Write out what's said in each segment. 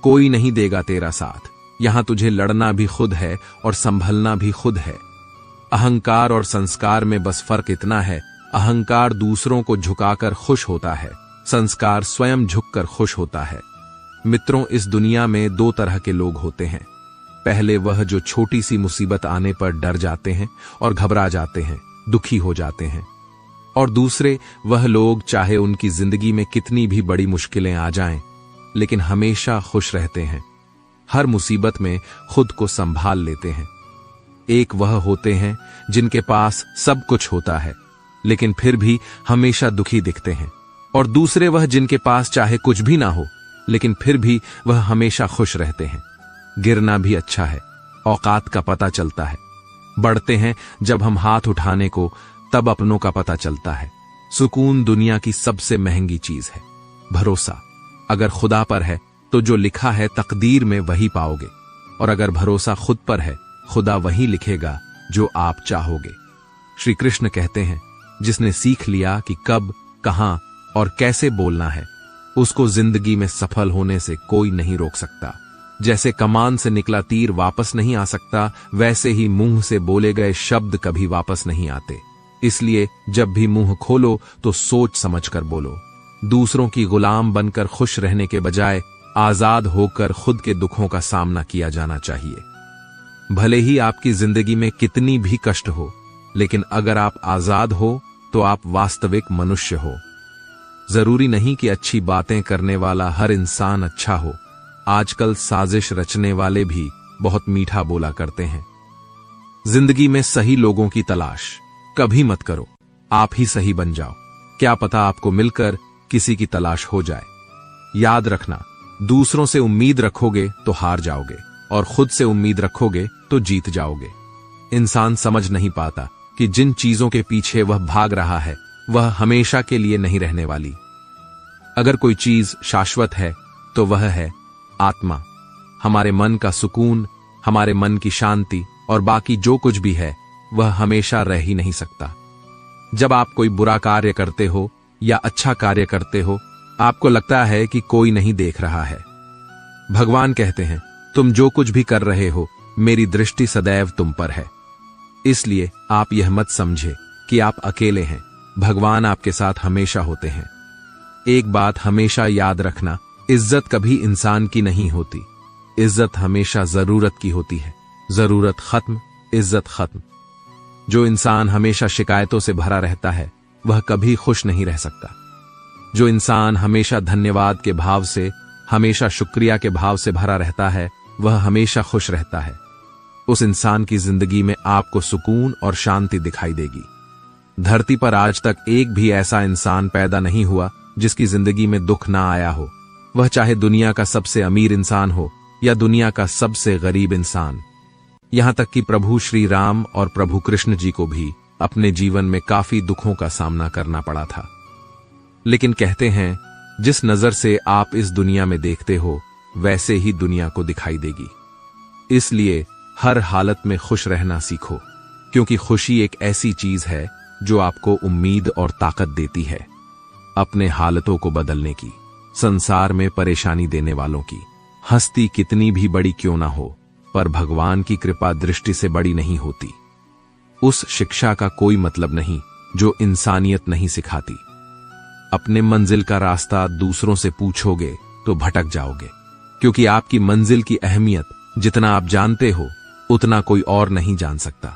कोई नहीं देगा तेरा साथ। यहां तुझे लड़ना भी खुद है और संभलना भी खुद है। अहंकार और संस्कार में बस फर्क इतना है, अहंकार दूसरों को झुकाकर खुश होता है, संस्कार स्वयं झुककर खुश होता है। मित्रों, इस दुनिया में दो तरह के लोग होते हैं। पहले वह जो छोटी सी मुसीबत आने पर डर जाते हैं और घबरा जाते हैं, दुखी हो जाते हैं। और दूसरे वह लोग चाहे उनकी जिंदगी में कितनी भी बड़ी मुश्किलें आ जाएं, लेकिन हमेशा खुश रहते हैं, हर मुसीबत में खुद को संभाल लेते हैं। एक वह होते हैं जिनके पास सब कुछ होता है लेकिन फिर भी हमेशा दुखी दिखते हैं, और दूसरे वह जिनके पास चाहे कुछ भी ना हो लेकिन फिर भी वह हमेशा खुश रहते हैं। गिरना भी अच्छा है, औकात का पता चलता है। बढ़ते हैं जब हम हाथ उठाने को, तब अपनों का पता चलता है। सुकून दुनिया की सबसे महंगी चीज है। भरोसा अगर खुदा पर है तो जो लिखा है तकदीर में वही पाओगे, और अगर भरोसा खुद पर है, खुदा वही लिखेगा जो आप चाहोगे। श्री कृष्ण कहते हैं, जिसने सीख लिया कि कब, कहां और कैसे बोलना है, उसको जिंदगी में सफल होने से कोई नहीं रोक सकता। जैसे कमान से निकला तीर वापस नहीं आ सकता, वैसे ही मुंह से बोले गए शब्द कभी वापस नहीं आते। इसलिए जब भी मुंह खोलो तो सोच समझकर बोलो। दूसरों की गुलाम बनकर खुश रहने के बजाय आजाद होकर खुद के दुखों का सामना किया जाना चाहिए। भले ही आपकी जिंदगी में कितनी भी कष्ट हो, लेकिन अगर आप आजाद हो तो आप वास्तविक मनुष्य हो। जरूरी नहीं कि अच्छी बातें करने वाला हर इंसान अच्छा हो। आजकल साजिश रचने वाले भी बहुत मीठा बोला करते हैं। जिंदगी में सही लोगों की तलाश कभी मत करो, आप ही सही बन जाओ। क्या पता आपको मिलकर किसी की तलाश हो जाए। याद रखना, दूसरों से उम्मीद रखोगे तो हार जाओगे, और खुद से उम्मीद रखोगे तो जीत जाओगे। इंसान समझ नहीं पाता कि जिन चीजों के पीछे वह भाग रहा है, वह हमेशा के लिए नहीं रहने वाली। अगर कोई चीज शाश्वत है तो वह है आत्मा, हमारे मन का सुकून, हमारे मन की शांति, और बाकी जो कुछ भी है वह हमेशा रह ही नहीं सकता। जब आप कोई बुरा कार्य करते हो या अच्छा कार्य करते हो, आपको लगता है कि कोई नहीं देख रहा है। भगवान कहते हैं, तुम जो कुछ भी कर रहे हो, मेरी दृष्टि सदैव तुम पर है। इसलिए आप यह मत समझे कि आप अकेले हैं, भगवान आपके साथ हमेशा होते हैं। एक बात हमेशा याद रखना, इज्जत कभी इंसान की नहीं होती, इज्जत हमेशा जरूरत की होती है। जरूरत खत्म, इज्जत खत्म। जो इंसान हमेशा शिकायतों से भरा रहता है, वह कभी खुश नहीं रह सकता। जो इंसान हमेशा धन्यवाद के भाव से, हमेशा शुक्रिया के भाव से भरा रहता है, वह हमेशा खुश रहता है। उस इंसान की जिंदगी में आपको सुकून और शांति दिखाई देगी। धरती पर आज तक एक भी ऐसा इंसान पैदा नहीं हुआ जिसकी जिंदगी में दुख ना आया हो, वह चाहे दुनिया का सबसे अमीर इंसान हो या दुनिया का सबसे गरीब इंसान। यहां तक कि प्रभु श्री राम और प्रभु कृष्ण जी को भी अपने जीवन में काफी दुखों का सामना करना पड़ा था। लेकिन कहते हैं, जिस नजर से आप इस दुनिया में देखते हो, वैसे ही दुनिया को दिखाई देगी। इसलिए हर हालत में खुश रहना सीखो, क्योंकि खुशी एक ऐसी चीज है जो आपको उम्मीद और ताकत देती है अपने हालतों को बदलने की। संसार में परेशानी देने वालों की हस्ती कितनी भी बड़ी क्यों ना हो, पर भगवान की कृपा दृष्टि से बड़ी नहीं होती। उस शिक्षा का कोई मतलब नहीं जो इंसानियत नहीं सिखाती। अपने मंजिल का रास्ता दूसरों से पूछोगे तो भटक जाओगे, क्योंकि आपकी मंजिल की अहमियत जितना आप जानते हो, उतना कोई और नहीं जान सकता।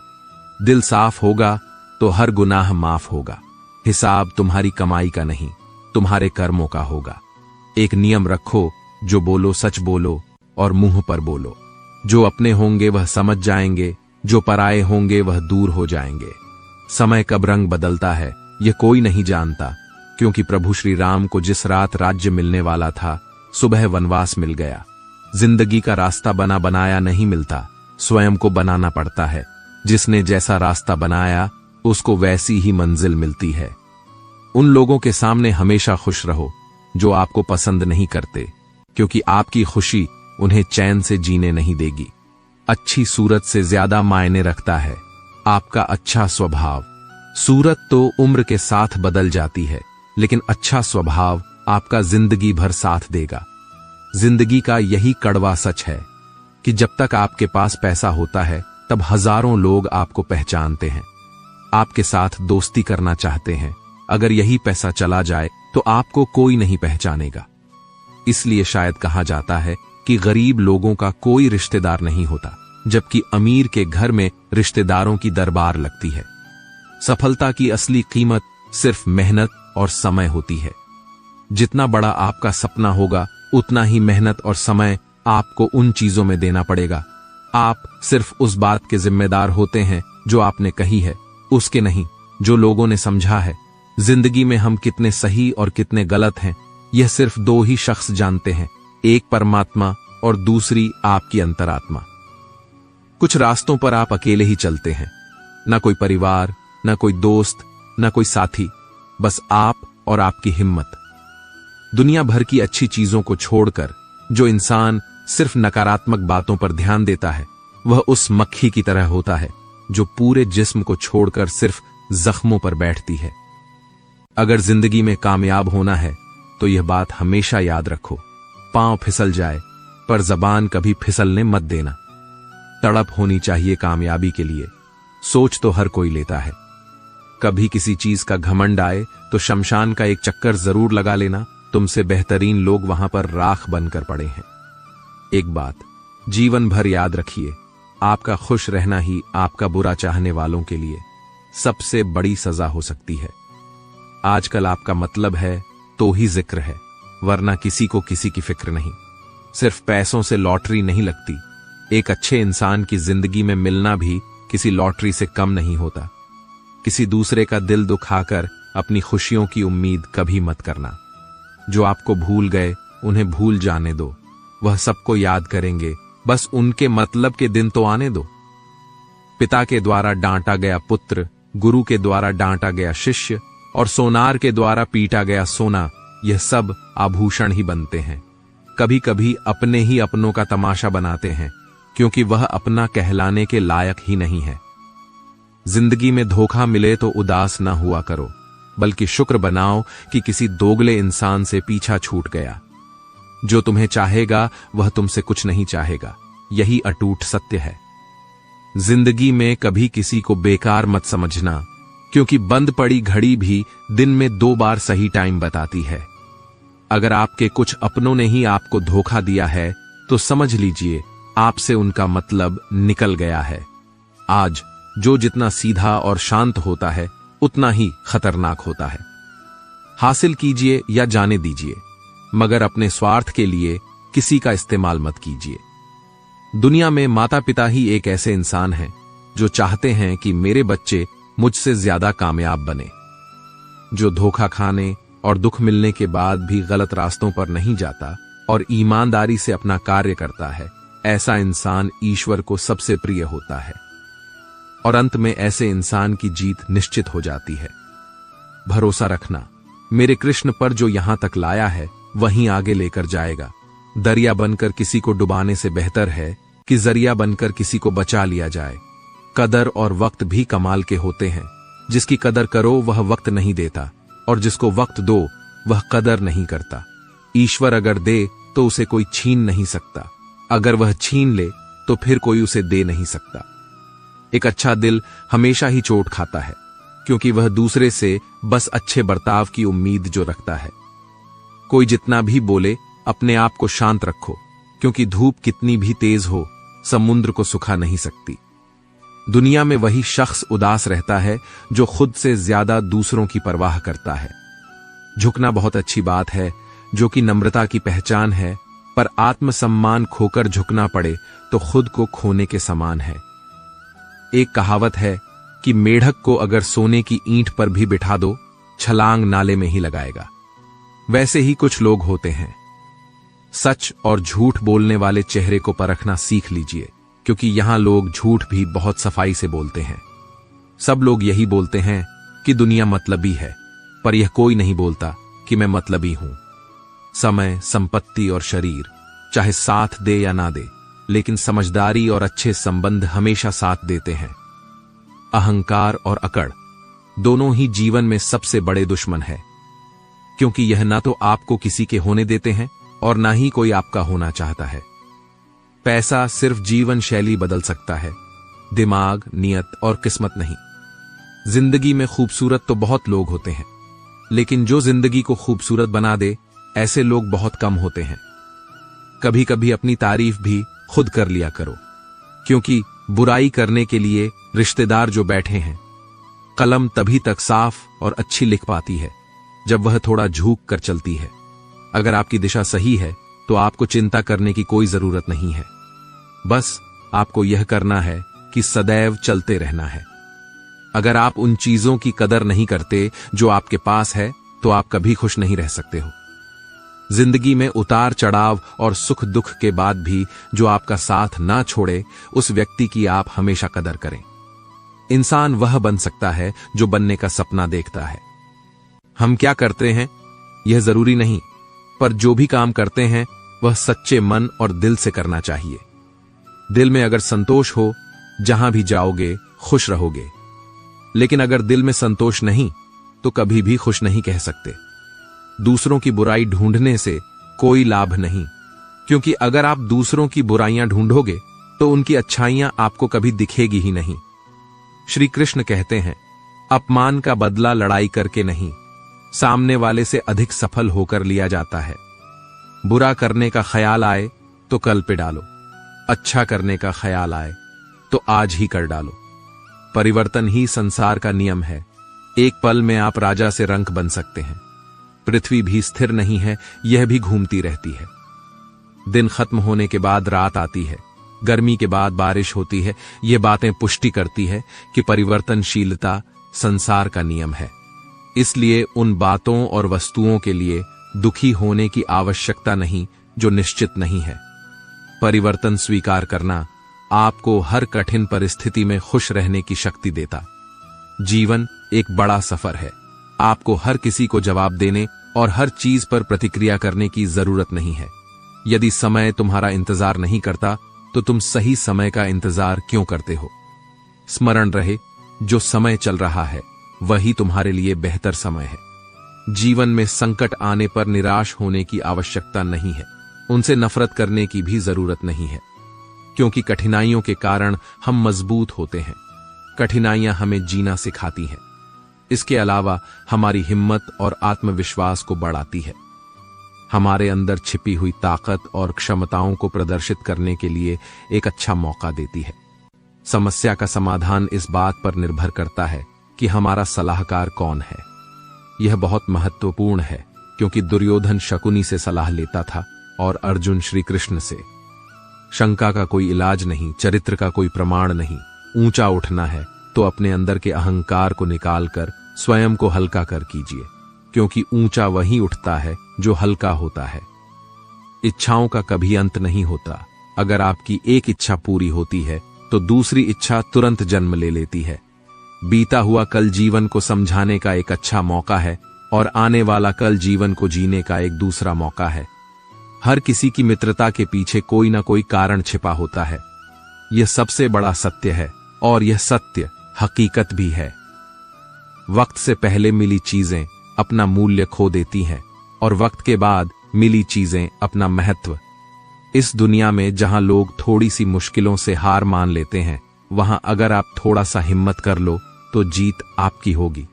दिल साफ होगा तो हर गुनाह माफ होगा। हिसाब तुम्हारी कमाई का नहीं, तुम्हारे कर्मों का होगा। एक नियम रखो, जो बोलो सच बोलो और मुंह पर बोलो। जो अपने होंगे वह समझ जाएंगे, जो पराये होंगे वह दूर हो जाएंगे। समय कब रंग बदलता है यह कोई नहीं जानता, क्योंकि प्रभु श्री राम को जिस रात राज्य मिलने वाला था, सुबह वनवास मिल गया। जिंदगी का रास्ता बना बनाया नहीं मिलता, स्वयं को बनाना पड़ता है। जिसने जैसा रास्ता बनाया, उसको वैसी ही मंजिल मिलती है। उन लोगों के सामने हमेशा खुश रहो जो आपको पसंद नहीं करते, क्योंकि आपकी खुशी उन्हें चैन से जीने नहीं देगी। अच्छी सूरत से ज्यादा मायने रखता है आपका अच्छा स्वभाव। सूरत तो उम्र के साथ बदल जाती है, लेकिन अच्छा स्वभाव आपका जिंदगी भर साथ देगा। जिंदगी का यही कड़वा सच है कि जब तक आपके पास पैसा होता है तब हजारों लोग आपको पहचानते हैं, आपके साथ दोस्ती करना चाहते हैं। अगर यही पैसा चला जाए तो आपको कोई नहीं पहचानेगा। इसलिए शायद कहा जाता है कि गरीब लोगों का कोई रिश्तेदार नहीं होता, जबकि अमीर के घर में रिश्तेदारों की दरबार लगती है। सफलता की असली कीमत सिर्फ मेहनत और समय होती है। जितना बड़ा आपका सपना होगा उतना ही मेहनत और समय आपको उन चीजों में देना पड़ेगा। आप सिर्फ उस बात के जिम्मेदार होते हैं जो आपने कही है, उसके नहीं जो लोगों ने समझा है। जिंदगी में हम कितने सही और कितने गलत हैं यह सिर्फ दो ही शख्स जानते हैं, एक परमात्मा और दूसरी आपकी अंतरात्मा। कुछ रास्तों पर आप अकेले ही चलते हैं, ना कोई परिवार, ना कोई दोस्त, ना कोई साथी, बस आप और आपकी हिम्मत। दुनिया भर की अच्छी चीजों को छोड़कर जो इंसान सिर्फ नकारात्मक बातों पर ध्यान देता है वह उस मक्खी की तरह होता है जो पूरे जिस्म को छोड़कर सिर्फ जख्मों पर बैठती है। अगर जिंदगी में कामयाब होना है तो यह बात हमेशा याद रखो, पांव फिसल जाए पर जबान कभी फिसलने मत देना। तड़प होनी चाहिए कामयाबी के लिए, सोच तो हर कोई लेता है। कभी किसी चीज का घमंड आए तो शमशान का एक चक्कर जरूर लगा लेना, तुमसे बेहतरीन लोग वहां पर राख बनकर पड़े हैं। एक बात जीवन भर याद रखिए, आपका खुश रहना ही आपका बुरा चाहने वालों के लिए सबसे बड़ी सजा हो सकती है। आजकल आपका मतलब है तो ही जिक्र है, वरना किसी को किसी की फिक्र नहीं। सिर्फ पैसों से लॉटरी नहीं लगती, एक अच्छे इंसान की जिंदगी में मिलना भी किसी लॉटरी से कम नहीं होता। किसी दूसरे का दिल दुखाकर अपनी खुशियों की उम्मीद कभी मत करना। जो आपको भूल गए उन्हें भूल जाने दो, वह सबको याद करेंगे, बस उनके मतलब के दिन तो आने दो। पिता के द्वारा डांटा गया पुत्र, गुरु के द्वारा डांटा गया शिष्य और सोनार के द्वारा पीटा गया सोना, यह सब आभूषण ही बनते हैं। कभी कभी अपने ही अपनों का तमाशा बनाते हैं क्योंकि वह अपना कहलाने के लायक ही नहीं है। जिंदगी में धोखा मिले तो उदास ना हुआ करो, बल्कि शुक्र बनाओ कि किसी दोगले इंसान से पीछा छूट गया। जो तुम्हें चाहेगा वह तुमसे कुछ नहीं चाहेगा, यही अटूट सत्य है। जिंदगी में कभी किसी को बेकार मत समझना, क्योंकि बंद पड़ी घड़ी भी दिन में 2 बार सही टाइम बताती है। अगर आपके कुछ अपनों ने ही आपको धोखा दिया है तो समझ लीजिए आपसे उनका मतलब निकल गया है। आज जो जितना सीधा और शांत होता है उतना ही खतरनाक होता है। हासिल कीजिए या जाने दीजिए, मगर अपने स्वार्थ के लिए किसी का इस्तेमाल मत कीजिए। दुनिया में माता पिता ही एक ऐसे इंसान हैं जो चाहते हैं कि मेरे बच्चे मुझसे ज्यादा कामयाब बने। जो धोखा खाने और दुख मिलने के बाद भी गलत रास्तों पर नहीं जाता और ईमानदारी से अपना कार्य करता है, ऐसा इंसान ईश्वर को सबसे प्रिय होता है और अंत में ऐसे इंसान की जीत निश्चित हो जाती है। भरोसा रखना, मेरे कृष्ण पर जो यहां तक लाया है वहीं आगे लेकर जाएगा। दरिया बनकर किसी को डुबाने से बेहतर है कि जरिया बनकर किसी को बचा लिया जाए। कदर और वक्त भी कमाल के होते हैं। जिसकी कदर करो वह वक्त नहीं देता और जिसको वक्त दो वह कदर नहीं करता। ईश्वर अगर दे तो उसे कोई छीन नहीं सकता, अगर वह छीन ले तो फिर कोई उसे दे नहीं सकता। एक अच्छा दिल हमेशा ही चोट खाता है, क्योंकि वह दूसरे से बस अच्छे बर्ताव की उम्मीद जो रखता है। कोई जितना भी बोले अपने आप को शांत रखो, क्योंकि धूप कितनी भी तेज हो समुद्र को सुखा नहीं सकती। दुनिया में वही शख्स उदास रहता है जो खुद से ज्यादा दूसरों की परवाह करता है। झुकना बहुत अच्छी बात है, जो कि नम्रता की पहचान है, पर आत्मसम्मान खोकर झुकना पड़े तो खुद को खोने के समान है। एक कहावत है कि मेढक को अगर सोने की ईंट पर भी बिठा दो, छलांग नाले में ही लगाएगा। वैसे ही कुछ लोग होते हैं। सच और झूठ बोलने वाले चेहरे को परखना सीख लीजिए, क्योंकि यहां लोग झूठ भी बहुत सफाई से बोलते हैं। सब लोग यही बोलते हैं कि दुनिया मतलबी है, पर यह कोई नहीं बोलता कि मैं मतलबी हूं। समय, संपत्ति और शरीर चाहे साथ दे या ना दे, लेकिन समझदारी और अच्छे संबंध हमेशा साथ देते हैं। अहंकार और अकड़ दोनों ही जीवन में सबसे बड़े दुश्मन है, क्योंकि यह ना तो आपको किसी के होने देते हैं और ना ही कोई आपका होना चाहता है। पैसा सिर्फ जीवन शैली बदल सकता है, दिमाग, नियत और किस्मत नहीं। जिंदगी में खूबसूरत तो बहुत लोग होते हैं, लेकिन जो जिंदगी को खूबसूरत बना दे, ऐसे लोग बहुत कम होते हैं। कभी कभी अपनी तारीफ भी खुद कर लिया करो, क्योंकि बुराई करने के लिए रिश्तेदार जो बैठे हैं, कलम तभी तक साफ और अच्छी लिख पाती है जब वह थोड़ा झुक कर चलती है। अगर आपकी दिशा सही है तो आपको चिंता करने की कोई जरूरत नहीं है। बस आपको यह करना है कि सदैव चलते रहना है। अगर आप उन चीजों की कदर नहीं करते जो आपके पास है, तो आप कभी खुश नहीं रह सकते हो। जिंदगी में उतार चढ़ाव और सुख दुख के बाद भी जो आपका साथ ना छोड़े, उस व्यक्ति की आप हमेशा कदर करें। इंसान वह बन सकता है जो बनने का सपना देखता है। हम क्या करते हैं यह जरूरी नहीं, पर जो भी काम करते हैं वह सच्चे मन और दिल से करना चाहिए। दिल में अगर संतोष हो, जहां भी जाओगे खुश रहोगे। लेकिन अगर दिल में संतोष नहीं, तो कभी भी खुश नहीं कह सकते। दूसरों की बुराई ढूंढने से कोई लाभ नहीं, क्योंकि अगर आप दूसरों की बुराइयां ढूंढोगे तो उनकी अच्छाइयां आपको कभी दिखेगी ही नहीं। श्री कृष्ण कहते हैं, अपमान का बदला लड़ाई करके नहीं, सामने वाले से अधिक सफल होकर लिया जाता है। बुरा करने का ख्याल आए तो कल पे डालो, अच्छा करने का ख्याल आए तो आज ही कर डालो। परिवर्तन ही संसार का नियम है। एक पल में आप राजा से रंक बन सकते हैं। पृथ्वी भी स्थिर नहीं है, यह भी घूमती रहती है। दिन खत्म होने के बाद रात आती है, गर्मी के बाद बारिश होती है। ये बातें पुष्टि करती है कि परिवर्तनशीलता संसार का नियम है। इसलिए उन बातों और वस्तुओं के लिए दुखी होने की आवश्यकता नहीं जो निश्चित नहीं है। परिवर्तन स्वीकार करना आपको हर कठिन परिस्थिति में खुश रहने की शक्ति देता। जीवन एक बड़ा सफर है। आपको हर किसी को जवाब देने और हर चीज पर प्रतिक्रिया करने की जरूरत नहीं है। यदि समय तुम्हारा इंतजार नहीं करता, तो तुम सही समय का इंतजार क्यों करते हो? स्मरण रहे, जो समय चल रहा है वही तुम्हारे लिए बेहतर समय है। जीवन में संकट आने पर निराश होने की आवश्यकता नहीं है। उनसे नफरत करने की भी जरूरत नहीं है, क्योंकि कठिनाइयों के कारण हम मजबूत होते हैं। कठिनाइयां हमें जीना सिखाती हैं। इसके अलावा हमारी हिम्मत और आत्मविश्वास को बढ़ाती है। हमारे अंदर छिपी हुई ताकत और क्षमताओं को प्रदर्शित करने के लिए एक अच्छा मौका देती है। समस्या का समाधान इस बात पर निर्भर करता है कि हमारा सलाहकार कौन है। यह बहुत महत्वपूर्ण है, क्योंकि दुर्योधन शकुनी से सलाह लेता था और अर्जुन श्री कृष्ण से। शंका का कोई इलाज नहीं, चरित्र का कोई प्रमाण नहीं। ऊंचा उठना है तो अपने अंदर के अहंकार को निकालकर स्वयं को हल्का कर कीजिए, क्योंकि ऊंचा वही उठता है जो हल्का होता है। इच्छाओं का कभी अंत नहीं होता। अगर आपकी एक इच्छा पूरी होती है तो दूसरी इच्छा तुरंत जन्म ले लेती है। बीता हुआ कल जीवन को समझाने का एक अच्छा मौका है, और आने वाला कल जीवन को जीने का एक दूसरा मौका है। हर किसी की मित्रता के पीछे कोई ना कोई कारण छिपा होता है। यह सबसे बड़ा सत्य है, और यह सत्य हकीकत भी है। वक्त से पहले मिली चीजें अपना मूल्य खो देती हैं, और वक्त के बाद मिली चीजें अपना महत्व। इस दुनिया में जहां लोग थोड़ी सी मुश्किलों से हार मान लेते हैं, वहां अगर आप थोड़ा सा हिम्मत कर लो तो जीत आपकी होगी।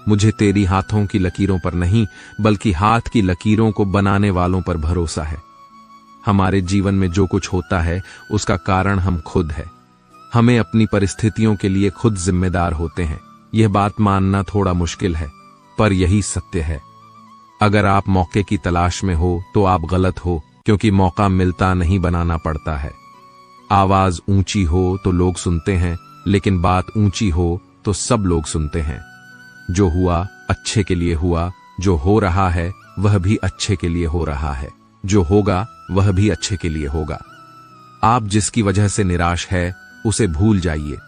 मुझे तेरी हाथों की लकीरों पर नहीं, बल्कि हाथ की लकीरों को बनाने वालों पर भरोसा है। हमारे जीवन में जो कुछ होता है उसका कारण हम खुद है। हमें अपनी परिस्थितियों के लिए खुद जिम्मेदार होते हैं। यह बात मानना थोड़ा मुश्किल है, पर यही सत्य है। अगर आप मौके की तलाश में हो तो आप गलत हो, क्योंकि मौका मिलता नहीं, बनाना पड़ता है। आवाज ऊंची हो तो लोग सुनते हैं, लेकिन बात ऊंची हो तो सब लोग सुनते हैं। जो हुआ अच्छे के लिए हुआ, जो हो रहा है वह भी अच्छे के लिए हो रहा है, जो होगा वह भी अच्छे के लिए होगा। आप जिसकी वजह से निराश है उसे भूल जाइए।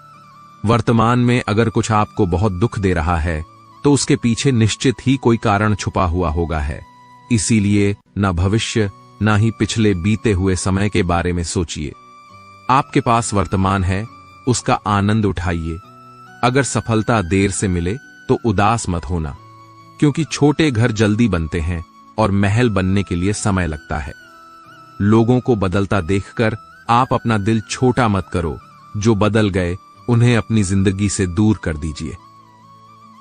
वर्तमान में अगर कुछ आपको बहुत दुख दे रहा है तो उसके पीछे निश्चित ही कोई कारण छुपा हुआ होगा है। इसीलिए न भविष्य न ही पिछले बीते हुए समय के बारे में सोचिए। आपके पास वर्तमान है, उसका आनंद उठाइए। अगर सफलता देर से मिले तो उदास मत होना, क्योंकि छोटे घर जल्दी बनते हैं और महल बनने के लिए समय लगता है। लोगों को बदलता देखकर आप अपना दिल छोटा मत करो। जो बदल गए उन्हें अपनी जिंदगी से दूर कर दीजिए।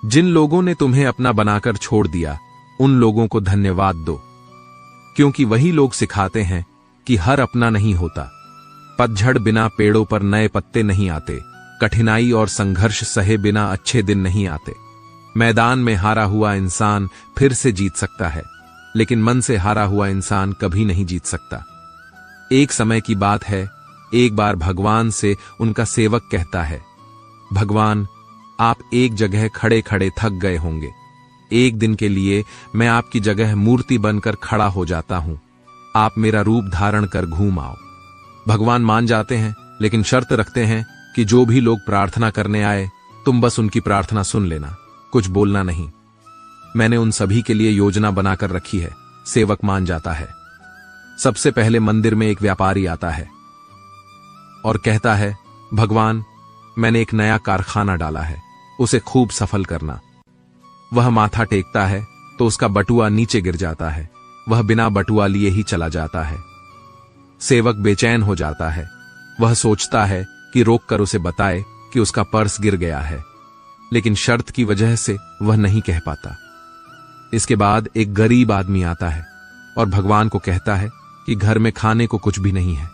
जिन लोगों ने तुम्हें अपना बनाकर छोड़ दिया, उन लोगों को धन्यवाद दो, क्योंकि वही लोग सिखाते हैं कि हर अपना नहीं होता। पतझड़ बिना पेड़ों पर नए पत्ते नहीं आते। कठिनाई और संघर्ष सहे बिना अच्छे दिन नहीं आते। मैदान में हारा हुआ इंसान फिर से जीत सकता है, लेकिन मन से हारा हुआ इंसान कभी नहीं जीत सकता। एक समय की बात है, एक बार भगवान से उनका सेवक कहता है, भगवान, आप एक जगह खड़े खड़े थक गए होंगे। एक दिन के लिए मैं आपकी जगह मूर्ति बनकर खड़ा हो जाता हूं। आप मेरा रूप धारण कर घूम आओ। भगवान मान जाते हैं, लेकिन शर्त रखते हैं कि जो भी लोग प्रार्थना करने आए, तुम बस उनकी प्रार्थना सुन लेना, कुछ बोलना नहीं। मैंने उन सभी के लिए योजना बनाकर रखी है। सेवक मान जाता है। सबसे पहले मंदिर में एक व्यापारी आता है और कहता है, भगवान, मैंने एक नया कारखाना डाला है, उसे खूब सफल करना। वह माथा टेकता है तो उसका बटुआ नीचे गिर जाता है। वह बिना बटुआ लिए ही चला जाता है। सेवक बेचैन हो जाता है। वह सोचता है कि रोककर उसे बताए कि उसका पर्स गिर गया है, लेकिन शर्त की वजह से वह नहीं कह पाता। इसके बाद एक गरीब आदमी आता है और भगवान को कहता है कि घर में खाने को कुछ भी नहीं है,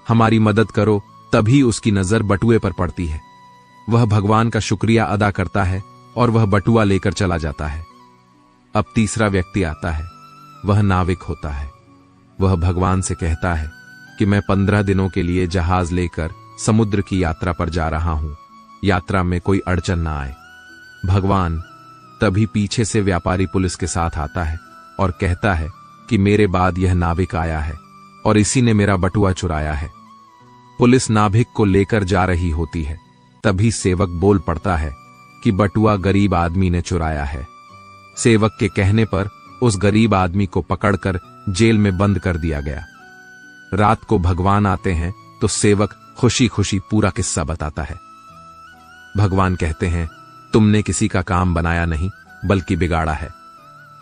हमारी मदद करो। तभी उसकी नजर बटुए पर पड़ती है। वह भगवान का शुक्रिया अदा करता है और वह बटुआ लेकर चला जाता है। अब तीसरा व्यक्ति आता है। वह नाविक होता है। वह भगवान से कहता है कि मैं 15 दिनों के लिए जहाज लेकर समुद्र की यात्रा पर जा रहा हूं, यात्रा में कोई अड़चन ना आए। भगवान, तभी पीछे से व्यापारी पुलिस के साथ आता है और कहता है कि मेरे बाद यह नाविक आया है और इसी ने मेरा बटुआ चुराया है। पुलिस नाविक को लेकर जा रही होती है। तभी सेवक बोल पड़ता है कि बटुआ गरीब आदमी ने चुराया है। सेवक के कहने पर उस गरीब आदमी को पकड़कर जेल में बंद कर दिया गया। रात को भगवान आते हैं तो सेवक खुशी खुशी पूरा किस्सा बताता है। भगवान कहते हैं, तुमने किसी का काम बनाया नहीं बल्कि बिगाड़ा है।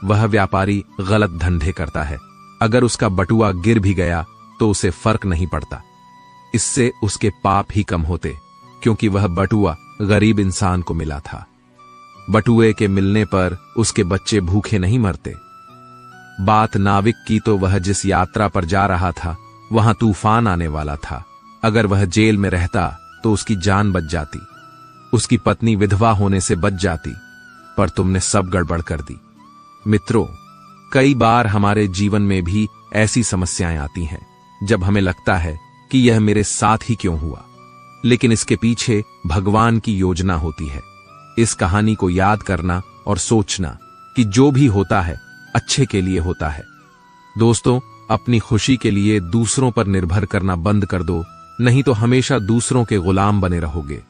वह व्यापारी गलत धंधे करता है। अगर उसका बटुआ गिर भी गया तो उसे फर्क नहीं पड़ता। इससे उसके पाप ही कम होते, क्योंकि वह बटुआ गरीब इंसान को मिला था। बटुए के मिलने पर उसके बच्चे भूखे नहीं मरते। बात नाविक की तो वह जिस यात्रा पर जा रहा था वहां तूफान आने वाला था। अगर वह जेल में रहता तो उसकी जान बच जाती, उसकी पत्नी विधवा होने से बच जाती, पर तुमने सब गड़बड़ कर दी। मित्रों, कई बार हमारे जीवन में भी ऐसी समस्याएं आती हैं जब हमें लगता है कि यह मेरे साथ ही क्यों हुआ, लेकिन इसके पीछे भगवान की योजना होती है। इस कहानी को याद करना और सोचना कि जो भी होता है अच्छे के लिए होता है। दोस्तों, अपनी खुशी के लिए दूसरों पर निर्भर करना बंद कर दो, नहीं तो हमेशा दूसरों के गुलाम बने रहोगे।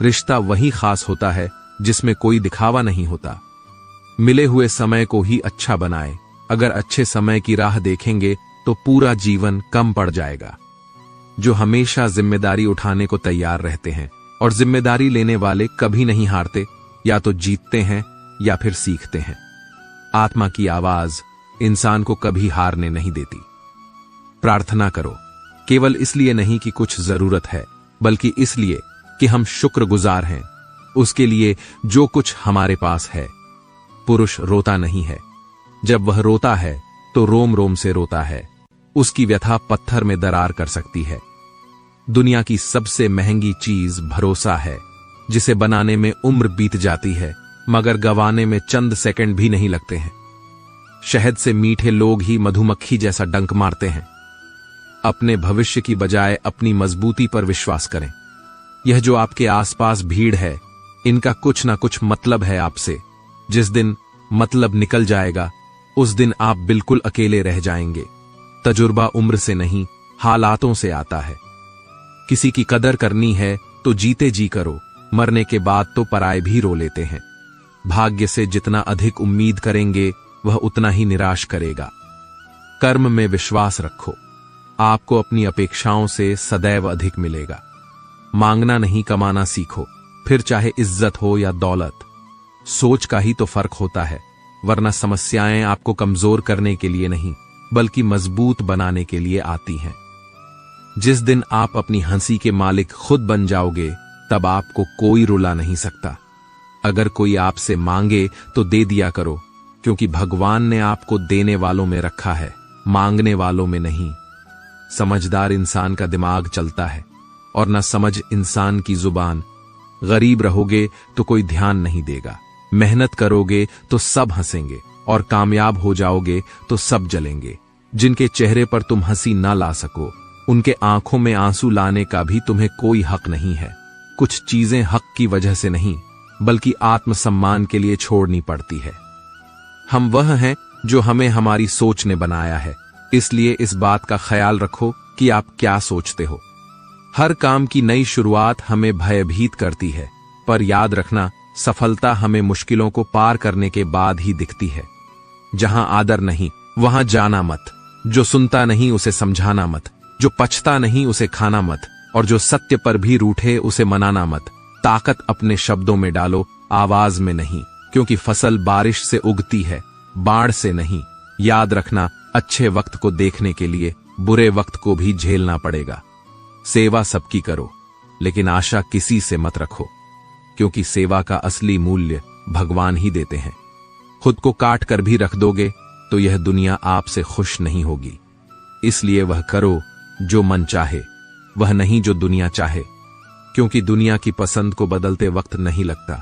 रिश्ता वही खास होता है जिसमें कोई दिखावा नहीं होता। मिले हुए समय को ही अच्छा बनाएं। अगर अच्छे समय की राह देखेंगे तो पूरा जीवन कम पड़ जाएगा। जो हमेशा जिम्मेदारी उठाने को तैयार रहते हैं और जिम्मेदारी लेने वाले कभी नहीं हारते, या तो जीतते हैं या फिर सीखते हैं। आत्मा की आवाज इंसान को कभी हारने नहीं देती। प्रार्थना करो, केवल इसलिए नहीं कि कुछ जरूरत है, बल्कि इसलिए कि हम शुक्रगुजार हैं उसके लिए जो कुछ हमारे पास है। पुरुष रोता नहीं है, जब वह रोता है तो रोम रोम से रोता है। उसकी व्यथा पत्थर में दरार कर सकती है। दुनिया की सबसे महंगी चीज भरोसा है, जिसे बनाने में उम्र बीत जाती है मगर गंवाने में चंद सेकंड भी नहीं लगते हैं। शहद से मीठे लोग ही मधुमक्खी जैसा डंक मारते हैं। अपने भविष्य की बजाय अपनी मजबूती पर विश्वास करें। यह जो आपके आसपास भीड़ है, इनका कुछ ना कुछ मतलब है आपसे। जिस दिन मतलब निकल जाएगा उस दिन आप बिल्कुल अकेले रह जाएंगे। तजुर्बा उम्र से नहीं, हालातों से आता है। किसी की कदर करनी है तो जीते जी करो, मरने के बाद तो पराये भी रो लेते हैं। भाग्य से जितना अधिक उम्मीद करेंगे वह उतना ही निराश करेगा। कर्म में विश्वास रखो, आपको अपनी अपेक्षाओं से सदैव अधिक मिलेगा। मांगना नहीं, कमाना सीखो, फिर चाहे इज्जत हो या दौलत। सोच का ही तो फर्क होता है। वरना समस्याएं आपको कमजोर करने के लिए नहीं बल्कि मजबूत बनाने के लिए आती हैं। जिस दिन आप अपनी हंसी के मालिक खुद बन जाओगे तब आपको कोई रुला नहीं सकता। अगर कोई आपसे मांगे तो दे दिया करो, क्योंकि भगवान ने आपको देने वालों में रखा है, मांगने वालों में नहीं। समझदार इंसान का दिमाग चलता है और न समझ इंसान की जुबान। गरीब रहोगे तो कोई ध्यान नहीं देगा, मेहनत करोगे तो सब हंसेंगे और कामयाब हो जाओगे तो सब जलेंगे। जिनके चेहरे पर तुम हंसी ना ला सको उनके आंखों में आंसू लाने का भी तुम्हें कोई हक नहीं है। कुछ चीजें हक की वजह से नहीं बल्कि आत्मसम्मान के लिए छोड़नी पड़ती है। हम वह हैं जो हमें हमारी सोच ने बनाया है, इसलिए इस बात का ख्याल रखो कि आप क्या सोचते हो। हर काम की नई शुरुआत हमें भयभीत करती है, पर याद रखना सफलता हमें मुश्किलों को पार करने के बाद ही दिखती है। जहां आदर नहीं वहां जाना मत, जो सुनता नहीं उसे समझाना मत, जो पछता नहीं उसे खाना मत, और जो सत्य पर भी रूठे उसे मनाना मत। ताकत अपने शब्दों में डालो, आवाज में नहीं, क्योंकि फसल बारिश से उगती है, बाढ़ से नहीं। याद रखना, अच्छे वक्त को देखने के लिए बुरे वक्त को भी झेलना पड़ेगा। सेवा सबकी करो, लेकिन आशा किसी से मत रखो, क्योंकि सेवा का असली मूल्य भगवान ही देते हैं। खुद को काट कर भी रख दोगे तो यह दुनिया आपसे खुश नहीं होगी। इसलिए वह करो जो मन चाहे, वह नहीं जो दुनिया चाहे, क्योंकि दुनिया की पसंद को बदलते वक्त नहीं लगता।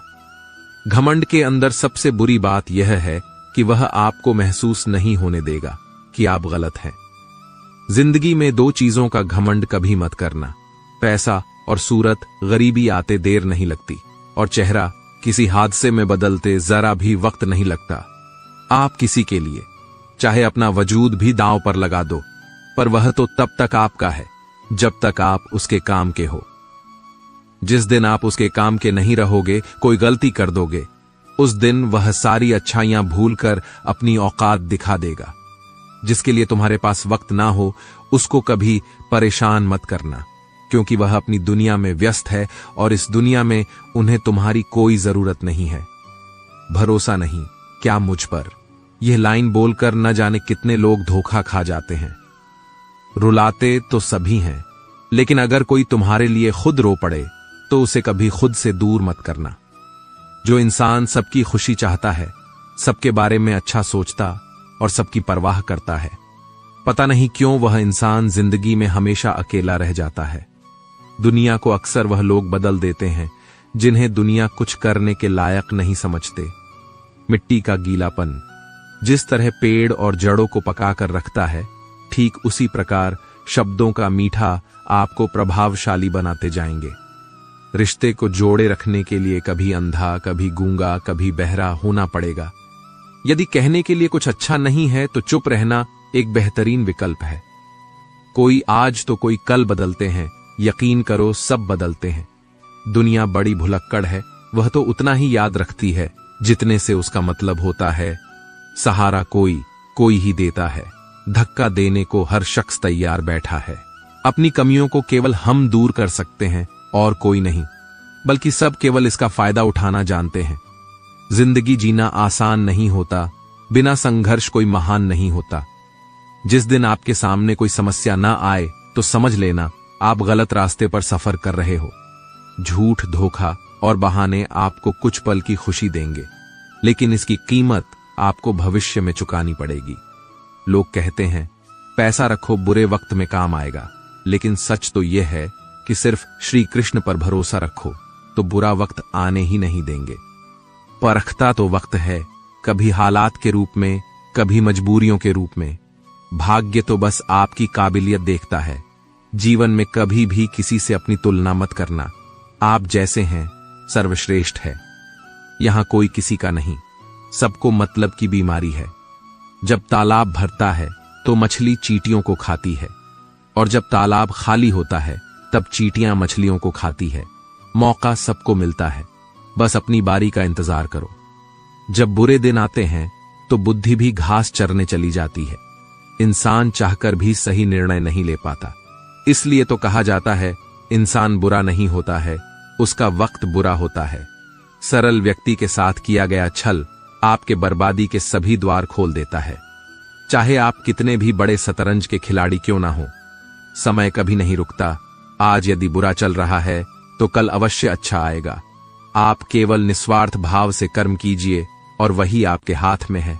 घमंड के अंदर सबसे बुरी बात यह है कि वह आपको महसूस नहीं होने देगा कि आप गलत हैं। जिंदगी में दो चीजों का घमंड कभी मत करना, पैसा और सूरत। गरीबी आते देर नहीं लगती और चेहरा किसी हादसे में बदलते जरा भी वक्त नहीं लगता। आप किसी के लिए चाहे अपना वजूद भी दांव पर लगा दो, पर वह तो तब तक आपका है जब तक आप उसके काम के हो। जिस दिन आप उसके काम के नहीं रहोगे, कोई गलती कर दोगे, उस दिन वह सारी अच्छाइयां भूलकर अपनी औकात दिखा देगा। जिसके लिए तुम्हारे पास वक्त ना हो उसको कभी परेशान मत करना, क्योंकि वह अपनी दुनिया में व्यस्त है और इस दुनिया में उन्हें तुम्हारी कोई जरूरत नहीं है। भरोसा नहीं क्या मुझ पर, यह लाइन बोलकर न जाने कितने लोग धोखा खा जाते हैं। रुलाते तो सभी हैं, लेकिन अगर कोई तुम्हारे लिए खुद रो पड़े तो उसे कभी खुद से दूर मत करना। जो इंसान सबकी खुशी चाहता है, सबके बारे में अच्छा सोचता और सबकी परवाह करता है, पता नहीं क्यों वह इंसान जिंदगी में हमेशा अकेला रह जाता है। दुनिया को अक्सर वह लोग बदल देते हैं जिन्हें दुनिया कुछ करने के लायक नहीं समझते। मिट्टी का गीलापन जिस तरह पेड़ और जड़ों को पकाकर रखता है, ठीक उसी प्रकार शब्दों का मीठा आपको प्रभावशाली बनाते जाएंगे। रिश्ते को जोड़े रखने के लिए कभी अंधा, कभी गूंगा, कभी बहरा होना पड़ेगा। यदि कहने के लिए कुछ अच्छा नहीं है तो चुप रहना एक बेहतरीन विकल्प है। कोई आज तो कोई कल बदलते हैं, यकीन करो सब बदलते हैं। दुनिया बड़ी भुलक्कड़ है, वह तो उतना ही याद रखती है जितने से उसका मतलब होता है। सहारा कोई ही देता है, धक्का देने को हर शख्स तैयार बैठा है। अपनी कमियों को केवल हम दूर कर सकते हैं और कोई नहीं, बल्कि सब केवल इसका फायदा उठाना जानते हैं। जिंदगी जीना आसान नहीं होता, बिना संघर्ष कोई महान नहीं होता। जिस दिन आपके सामने कोई समस्या ना आए तो समझ लेना आप गलत रास्ते पर सफर कर रहे हो। झूठ, धोखा और बहाने आपको कुछ पल की खुशी देंगे, लेकिन इसकी कीमत आपको भविष्य में चुकानी पड़ेगी। लोग कहते हैं पैसा रखो बुरे वक्त में काम आएगा, लेकिन सच तो यह है कि सिर्फ श्री कृष्ण पर भरोसा रखो तो बुरा वक्त आने ही नहीं देंगे। परखता तो वक्त है, कभी हालात के रूप में, कभी मजबूरियों के रूप में। भाग्य तो बस आपकी काबिलियत देखता है। जीवन में कभी भी किसी से अपनी तुलना मत करना। आप जैसे हैं सर्वश्रेष्ठ है। यहां कोई किसी का नहीं, सबको मतलब की बीमारी है। जब तालाब भरता है तो मछली चींटियों को खाती है, और जब तालाब खाली होता है तब चींटियां मछलियों को खाती है। मौका सबको मिलता है, बस अपनी बारी का इंतजार करो। जब बुरे दिन आते हैं तो बुद्धि भी घास चरने चली जाती है। इंसान चाहकर भी सही निर्णय नहीं ले पाता। इसलिए तो कहा जाता है इंसान बुरा नहीं होता है, उसका वक्त बुरा होता है। सरल व्यक्ति के साथ किया गया छल आपके बर्बादी के सभी द्वार खोल देता है। चाहे आप कितने भी बड़े शतरंज के खिलाड़ी क्यों ना हो, समय कभी नहीं रुकता। आज यदि बुरा चल रहा है तो कल अवश्य अच्छा आएगा। आप केवल निस्वार्थ भाव से कर्म कीजिए और वही आपके हाथ में है।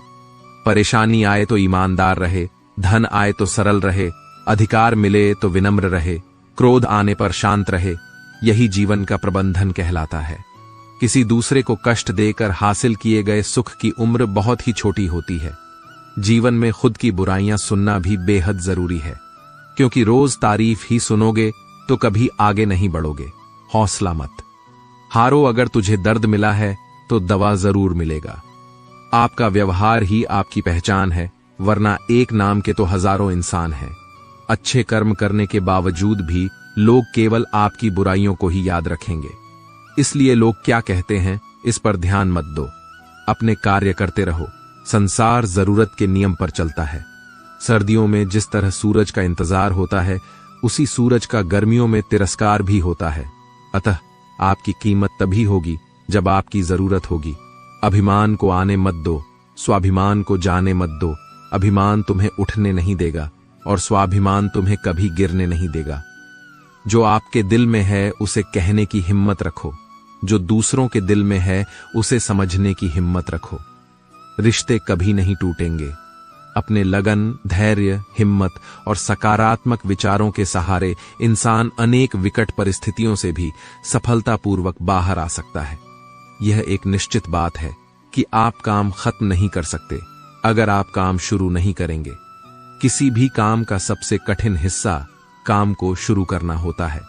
परेशानी आए तो ईमानदार रहे, धन आए तो सरल रहे, अधिकार मिले तो विनम्र रहे, क्रोध आने पर शांत रहे। यही जीवन का प्रबंधन कहलाता है। किसी दूसरे को कष्ट देकर हासिल किए गए सुख की उम्र बहुत ही छोटी होती है। जीवन में खुद की बुराइयां सुनना भी बेहद जरूरी है, क्योंकि रोज तारीफ ही सुनोगे तो कभी आगे नहीं बढ़ोगे। हौसला मत हारो। अगर तुझे दर्द मिला है तो दवा जरूर मिलेगा। आपका व्यवहार ही आपकी पहचान है, वरना एक नाम के तो हजारों इंसान हैं। अच्छे कर्म करने के बावजूद भी लोग केवल आपकी बुराइयों को ही याद रखेंगे। इसलिए लोग क्या कहते हैं इस पर ध्यान मत दो। अपने कार्य करते रहो। संसार जरूरत के नियम पर चलता है। सर्दियों में जिस तरह सूरज का इंतजार होता है, उसी सूरज का गर्मियों में तिरस्कार भी होता है। अतः आपकी कीमत तभी होगी जब आपकी जरूरत होगी। अभिमान को आने मत दो, स्वाभिमान को जाने मत दो। अभिमान तुम्हें उठने नहीं देगा और स्वाभिमान तुम्हें कभी गिरने नहीं देगा। जो आपके दिल में है उसे कहने की हिम्मत रखो, जो दूसरों के दिल में है उसे समझने की हिम्मत रखो। रिश्ते कभी नहीं टूटेंगे। अपने लगन, धैर्य, हिम्मत और सकारात्मक विचारों के सहारे इंसान अनेक विकट परिस्थितियों से भी सफलतापूर्वक बाहर आ सकता है। यह एक निश्चित बात है कि आप काम खत्म नहीं कर सकते अगर आप काम शुरू नहीं करेंगे। किसी भी काम का सबसे कठिन हिस्सा काम को शुरू करना होता है।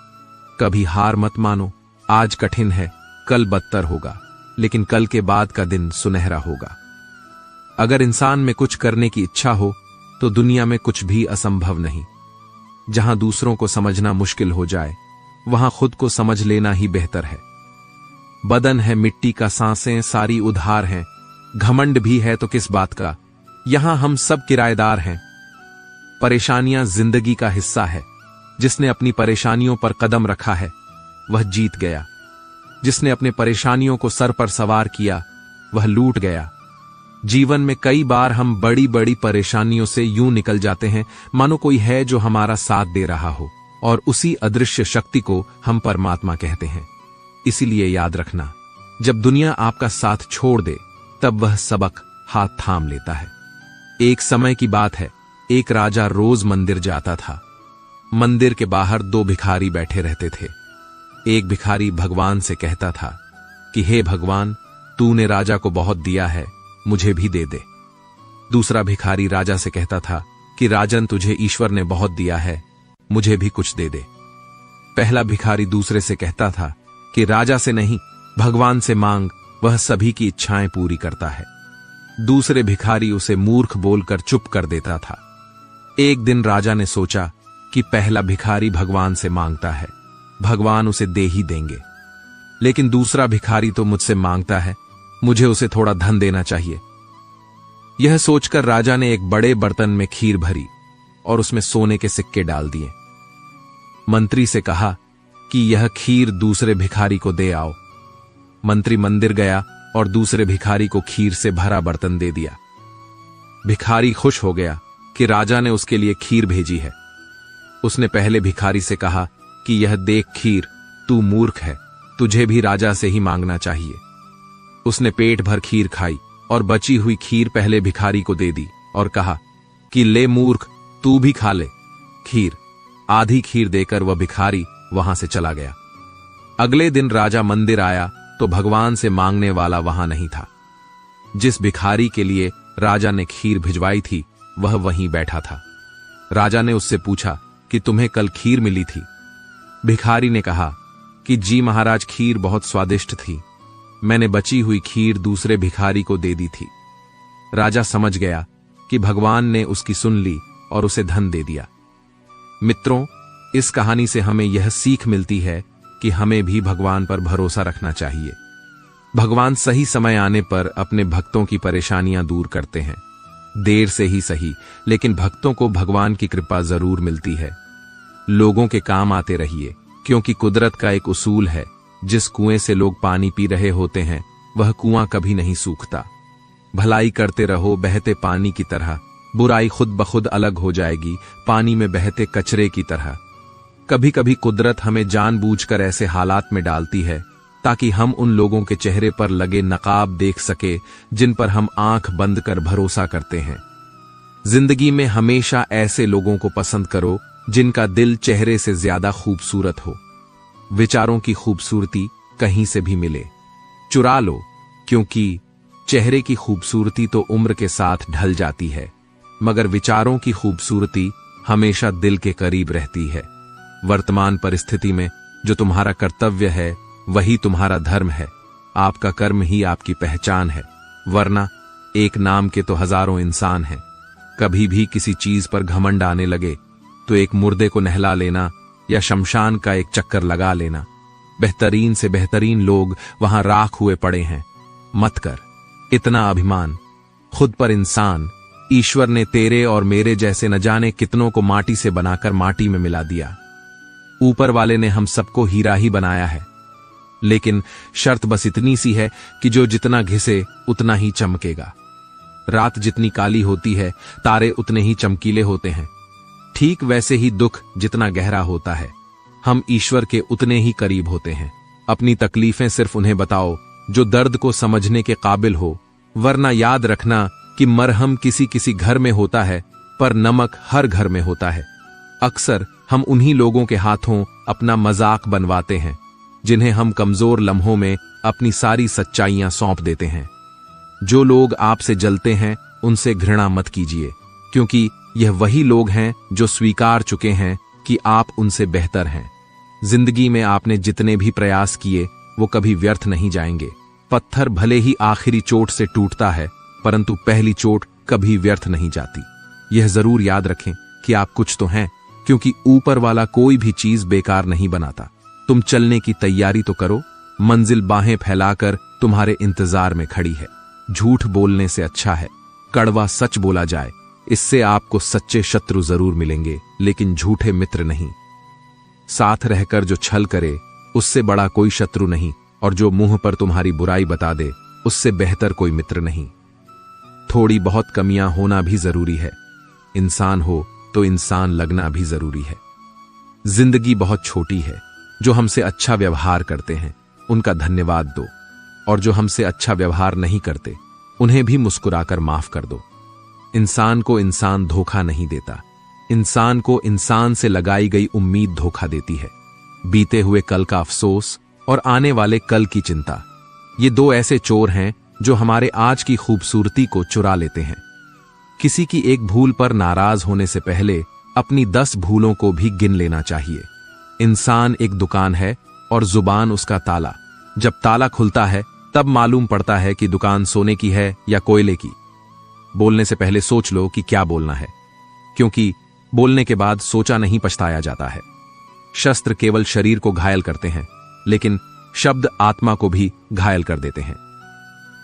कभी हार मत मानो। आज कठिन है, कल बदतर होगा, लेकिन कल के बाद का दिन सुनहरा होगा। अगर इंसान में कुछ करने की इच्छा हो तो दुनिया में कुछ भी असंभव नहीं। जहां दूसरों को समझना मुश्किल हो जाए, वहां खुद को समझ लेना ही बेहतर है। बदन है मिट्टी का, सांसें सारी उधार हैं। घमंड भी है तो किस बात का, यहां हम सब किराएदार हैं। परेशानियां जिंदगी का हिस्सा है। जिसने अपनी परेशानियों पर कदम रखा है वह जीत गया। जिसने अपने परेशानियों को सर पर सवार किया वह लूट गया। जीवन में कई बार हम बड़ी बड़ी परेशानियों से यूं निकल जाते हैं मानो कोई है जो हमारा साथ दे रहा हो, और उसी अदृश्य शक्ति को हम परमात्मा कहते हैं। इसीलिए याद रखना, जब दुनिया आपका साथ छोड़ दे तब वह सबक हाथ थाम लेता है। एक समय की बात है, एक राजा रोज मंदिर जाता था। मंदिर के बाहर दो भिखारी बैठे रहते थे। एक भिखारी भगवान से कहता था कि हे भगवान, तूने राजा को बहुत दिया है, मुझे भी दे दे। दूसरा भिखारी राजा से कहता था कि राजन, तुझे ईश्वर ने बहुत दिया है, मुझे भी कुछ दे दे। पहला भिखारी दूसरे से कहता था कि राजा से नहीं, भगवान से मांग, वह सभी की इच्छाएं पूरी करता है। दूसरे भिखारी उसे मूर्ख बोलकर चुप कर देता था। एक दिन राजा ने सोचा कि पहला भिखारी भगवान से मांगता है, भगवान उसे दे ही देंगे, लेकिन दूसरा भिखारी तो मुझसे मांगता है, मुझे उसे थोड़ा धन देना चाहिए। यह सोचकर राजा ने एक बड़े बर्तन में खीर भरी और उसमें सोने के सिक्के डाल दिए। मंत्री से कहा कि यह खीर दूसरे भिखारी को दे आओ। मंत्री मंदिर गया और दूसरे भिखारी को खीर से भरा बर्तन दे दिया। भिखारी खुश हो गया कि राजा ने उसके लिए खीर भेजी है। उसने पहले भिखारी से कहा कि यह देख खीर, तू मूर्ख है, तुझे भी राजा से ही मांगना चाहिए। उसने पेट भर खीर खाई और बची हुई खीर पहले भिखारी को दे दी और कहा कि ले मूर्ख, तू भी खा ले खीर। आधी खीर देकर वह भिखारी वहां से चला गया। अगले दिन राजा मंदिर आया तो भगवान से मांगने वाला वहां नहीं था। जिस भिखारी के लिए राजा ने खीर भिजवाई थी वह वहीं बैठा था। राजा ने उससे पूछा कि तुम्हें कल खीर मिली थी? भिखारी ने कहा कि जी महाराज, खीर बहुत स्वादिष्ट थी, मैंने बची हुई खीर दूसरे भिखारी को दे दी थी। राजा समझ गया कि भगवान ने उसकी सुन ली और उसे धन दे दिया। मित्रों, इस कहानी से हमें यह सीख मिलती है कि हमें भी भगवान पर भरोसा रखना चाहिए। भगवान सही समय आने पर अपने भक्तों की परेशानियां दूर करते हैं। देर से ही सही, लेकिन भक्तों को भगवान की कृपा जरूर मिलती है। लोगों के काम आते रहिए, क्योंकि कुदरत का एक उसूल है, जिस कुएं से लोग पानी पी रहे होते हैं वह कुआं कभी नहीं सूखता। भलाई करते रहो बहते पानी की तरह, बुराई खुद ब खुद अलग हो जाएगी पानी में बहते कचरे की तरह। कभी कभी कुदरत हमें जानबूझकर ऐसे हालात में डालती है ताकि हम उन लोगों के चेहरे पर लगे नकाब देख सके जिन पर हम आंख बंद कर भरोसा करते हैं। जिंदगी में हमेशा ऐसे लोगों को पसंद करो जिनका दिल चेहरे से ज्यादा खूबसूरत हो। विचारों की खूबसूरती कहीं से भी मिले चुरा लो, क्योंकि चेहरे की खूबसूरती तो उम्र के साथ ढल जाती है, मगर विचारों की खूबसूरती हमेशा दिल के करीब रहती है। वर्तमान परिस्थिति में जो तुम्हारा कर्तव्य है वही तुम्हारा धर्म है। आपका कर्म ही आपकी पहचान है, वरना एक नाम के तो हजारों इंसान हैं। कभी भी किसी चीज पर घमंड आने लगे तो एक मुर्दे को नहला लेना या शमशान का एक चक्कर लगा लेना। बेहतरीन से बेहतरीन लोग वहां राख हुए पड़े हैं। मत कर इतना अभिमान खुद पर। इंसान, ईश्वर ने तेरे और मेरे जैसे न जाने कितनों को माटी से बनाकर माटी में मिला दिया। ऊपर वाले ने हम सबको हीरा ही बनाया है, लेकिन शर्त बस इतनी सी है कि जो जितना घिसे उतना ही चमकेगा। रात जितनी काली होती है तारे उतने ही चमकीले होते हैं। ठीक वैसे ही दुख जितना गहरा होता है हम ईश्वर के उतने ही करीब होते हैं। अपनी तकलीफें सिर्फ उन्हें बताओ जो दर्द को समझने के काबिल हो, वरना याद रखना कि मरहम किसी किसी घर में होता है पर नमक हर घर में होता है। अक्सर हम उन्हीं लोगों के हाथों अपना मजाक बनवाते हैं जिन्हें हम कमजोर लम्हों में अपनी सारी सच्चाइयां सौंप देते हैं। जो लोग आपसे जलते हैं उनसे घृणा मत कीजिए, क्योंकि यह वही लोग हैं जो स्वीकार चुके हैं कि आप उनसे बेहतर हैं। जिंदगी में आपने जितने भी प्रयास किए वो कभी व्यर्थ नहीं जाएंगे। पत्थर भले ही आखिरी चोट से टूटता है, परंतु पहली चोट कभी व्यर्थ नहीं जाती। यह जरूर याद रखें कि आप कुछ तो हैं, क्योंकि ऊपर वाला कोई भी चीज बेकार नहीं बनाता। तुम चलने की तैयारी तो करो, मंजिल बाहें फैलाकर तुम्हारे इंतजार में खड़ी है। झूठ बोलने से अच्छा है कड़वा सच बोला जाए। इससे आपको सच्चे शत्रु जरूर मिलेंगे, लेकिन झूठे मित्र नहीं। साथ रहकर जो छल करे उससे बड़ा कोई शत्रु नहीं, और जो मुंह पर तुम्हारी बुराई बता दे उससे बेहतर कोई मित्र नहीं। थोड़ी बहुत कमियां होना भी जरूरी है। इंसान हो तो इंसान लगना भी जरूरी है। जिंदगी बहुत छोटी है। जो हमसे अच्छा व्यवहार करते हैं उनका धन्यवाद दो, और जो हमसे अच्छा व्यवहार नहीं करते उन्हें भी मुस्कुराकर माफ कर दो। इंसान को इंसान धोखा नहीं देता, इंसान को इंसान से लगाई गई उम्मीद धोखा देती है। बीते हुए कल का अफसोस और आने वाले कल की चिंता, ये दो ऐसे चोर हैं जो हमारे आज की खूबसूरती को चुरा लेते हैं। किसी की एक भूल पर नाराज होने से पहले अपनी 10 भूलों को भी गिन लेना चाहिए। इंसान एक दुकान है और जुबान उसका ताला। जब ताला खुलता है तब मालूम पड़ता है कि दुकान सोने की है या कोयले की। बोलने से पहले सोच लो कि क्या बोलना है, क्योंकि बोलने के बाद सोचा नहीं पछताया जाता है। शस्त्र केवल शरीर को घायल करते हैं, लेकिन शब्द आत्मा को भी घायल कर देते हैं।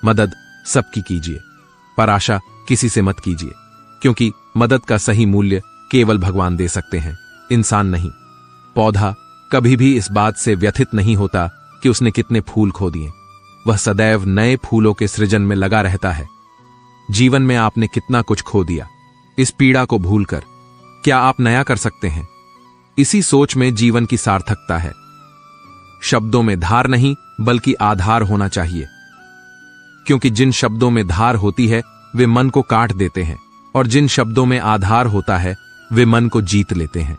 मदद सबकी कीजिए, पर आशा किसी से मत कीजिए, क्योंकि मदद का सही मूल्य केवल भगवान दे सकते हैं, इंसान नहीं। पौधा कभी भी इस बात से व्यथित नहीं होता कि उसने कितने फूल खो दिए। वह सदैव नए फूलों के सृजन में लगा रहता है। जीवन में आपने कितना कुछ खो दिया, इस पीड़ा को भूलकर क्या आप नया कर सकते हैं? इसी सोच में जीवन की सार्थकता है। शब्दों में धार नहीं बल्कि आधार होना चाहिए, क्योंकि जिन शब्दों में धार होती है वे मन को काट देते हैं, और जिन शब्दों में आधार होता है वे मन को जीत लेते हैं।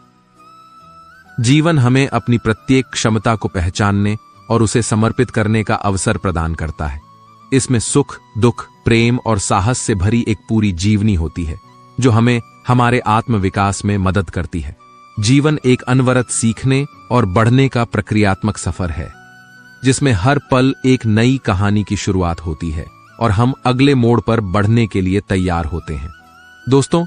जीवन हमें अपनी प्रत्येक क्षमता को पहचानने और उसे समर्पित करने का अवसर प्रदान करता है। इसमें सुख, दुख, प्रेम और साहस से भरी एक पूरी जीवनी होती है, जो हमें हमारे आत्मविकास में मदद करती है। जीवन एक अनवरत सीखने और बढ़ने का प्रक्रियात्मक सफर है, जिसमें हर पल एक नई कहानी की शुरुआत होती है और हम अगले मोड़ पर बढ़ने के लिए तैयार होते हैं। दोस्तों,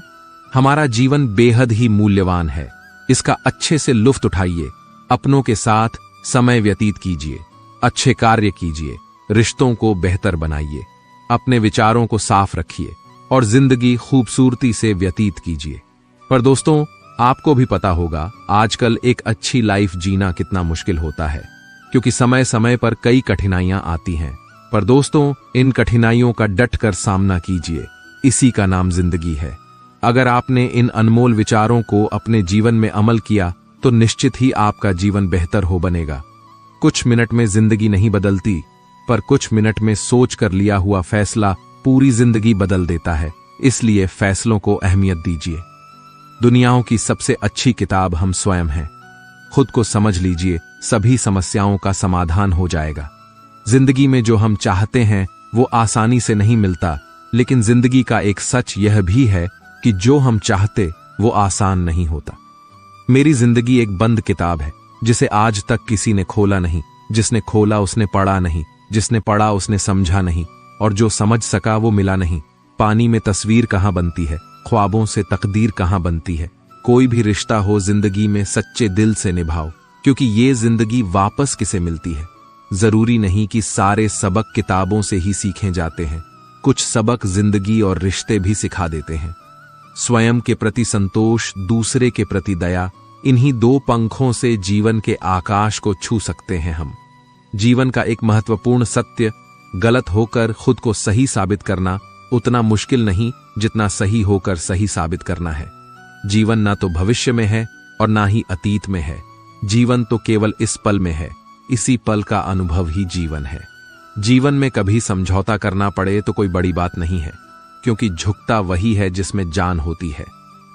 हमारा जीवन बेहद ही मूल्यवान है। इसका अच्छे से लुत्फ उठाइए, अपनों के साथ समय व्यतीत कीजिए, अच्छे कार्य कीजिए, रिश्तों को बेहतर बनाइए, अपने विचारों को साफ रखिए और जिंदगी खूबसूरती से व्यतीत कीजिए। पर दोस्तों, आपको भी पता होगा आजकल एक अच्छी लाइफ जीना कितना मुश्किल होता है, क्योंकि समय समय पर कई कठिनाइयां आती हैं। पर दोस्तों, इन कठिनाइयों का डट कर सामना कीजिए, इसी का नाम जिंदगी है। अगर आपने इन अनमोल विचारों को अपने जीवन में अमल किया तो निश्चित ही आपका जीवन बेहतर हो बनेगा। कुछ मिनट में जिंदगी नहीं बदलती, पर कुछ मिनट में सोच कर लिया हुआ फैसला पूरी जिंदगी बदल देता है। इसलिए फैसलों को अहमियत दीजिए। दुनियाओं की सबसे अच्छी किताब हम स्वयं हैं। खुद को समझ लीजिए, सभी समस्याओं का समाधान हो जाएगा। जिंदगी में जो हम चाहते हैं वो आसानी से नहीं मिलता, लेकिन जिंदगी का एक सच यह भी है कि जो हम चाहते वो आसान नहीं होता। मेरी जिंदगी एक बंद किताब है, जिसे आज तक किसी ने खोला नहीं। जिसने खोला उसने पढ़ा नहीं, जिसने पढ़ा उसने समझा नहीं, और जो समझ सका वो मिला नहीं। पानी में तस्वीर कहाँ बनती है, ख्वाबों से तकदीर कहाँ बनती है। कोई भी रिश्ता हो जिंदगी में सच्चे दिल से निभाओ, क्योंकि ये जिंदगी वापस किसे मिलती है। जरूरी नहीं कि सारे सबक किताबों से ही सीखे जाते हैं, कुछ सबक जिंदगी और रिश्ते भी सिखा देते हैं। स्वयं के प्रति संतोष, दूसरे के प्रति दया, इन्हीं दो पंखों से जीवन के आकाश को छू सकते हैं हम। जीवन का एक महत्वपूर्ण सत्य, गलत होकर खुद को सही साबित करना उतना मुश्किल नहीं जितना सही होकर सही साबित करना है। जीवन ना तो भविष्य में है और ना ही अतीत में है। जीवन तो केवल इस पल में है। इसी पल का अनुभव ही जीवन है। जीवन में कभी समझौता करना पड़े तो कोई बड़ी बात नहीं है, क्योंकि झुकता वही है जिसमें जान होती है।